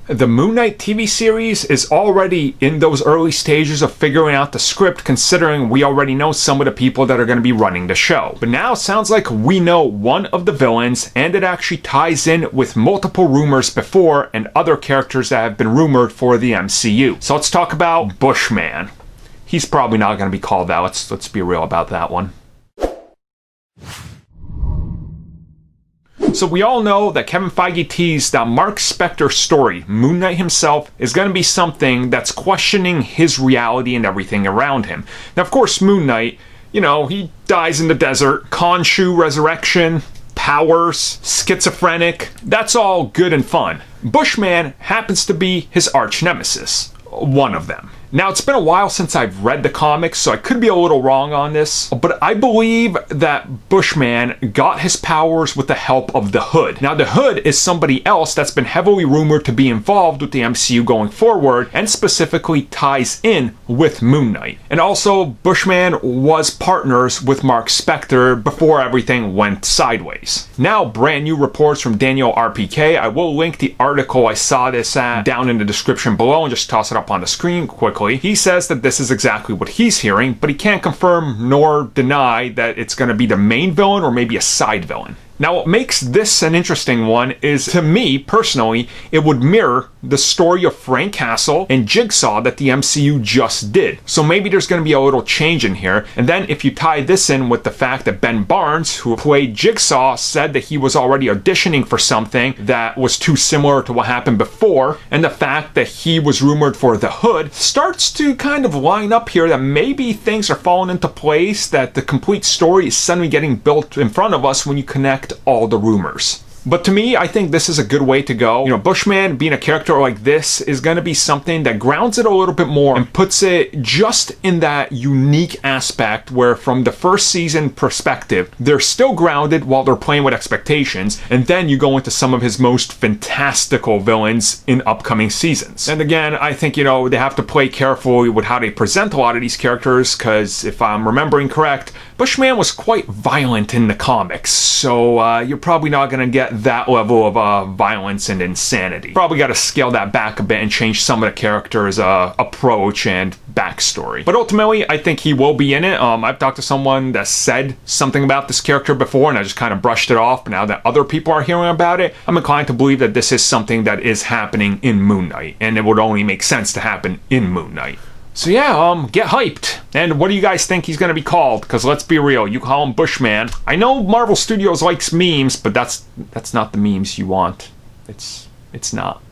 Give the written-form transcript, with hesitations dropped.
The Moon Knight TV series is already in those early stages of figuring out the script, considering we already know some of the people that are going to be running the show. But now it sounds like we know one of the villains, and it actually ties in with multiple rumors before and other characters that have been rumored for the MCU. So let's talk about Bushman. He's probably not going to be called out. Let's be real about that one. So we all know that Kevin Feige teased that Mark Spector's story, Moon Knight himself, is going to be something that's questioning his reality and everything around him. Now, of course, Moon Knight, you know, he dies in the desert, Khonshu resurrection, powers, schizophrenic, that's all good and fun. Bushman happens to be his arch nemesis, one of them. Now, it's been a while since I've read the comics, so I could be a little wrong on this, but I believe that Bushman got his powers with the help of the Hood. Now, the Hood is somebody else that's been heavily rumored to be involved with the MCU going forward, and specifically ties in with Moon Knight. And also, Bushman was partners with Mark Spector before everything went sideways. Now, brand new reports from Daniel RPK. I will link the article I saw this at down in the description below and just toss it up on the screen quickly. He says that this is exactly what he's hearing, but he can't confirm nor deny that it's going to be the main villain or maybe a side villain. Now, what makes this an interesting one is, to me, personally, it would mirror the story of Frank Castle and Jigsaw that the MCU just did. So maybe there's going to be a little change in here. And then if you tie this in with the fact that Ben Barnes, who played Jigsaw, said that he was already auditioning for something that was too similar to what happened before, and the fact that he was rumored for the Hood, starts to kind of line up here that maybe things are falling into place, that the complete story is suddenly getting built in front of us when you connect all the rumors. But to me, I think this is a good way to go. You know, Bushman being a character like this is going to be something that grounds it a little bit more and puts it just in that unique aspect where, from the first season perspective, they're still grounded while they're playing with expectations, and then you go into some of his most fantastical villains in upcoming seasons. And again, I think, you know, they have to play carefully with how they present a lot of these characters, because if I'm remembering correct, Bushman was quite violent in the comics, so you're probably not going to get that level of violence and insanity. Probably got to scale that back a bit and change some of the characters' approach and backstory. But ultimately, I think he will be in it. I've talked to someone that said something about this character before, and I just kind of brushed it off, but now that other people are hearing about it, I'm inclined to believe that this is something that is happening in Moon Knight, and it would only make sense to happen in Moon Knight. So yeah, get hyped. And what do you guys think he's going to be called? Because let's be real, you call him Bushman. I know Marvel Studios likes memes, but that's not the memes you want. It's not.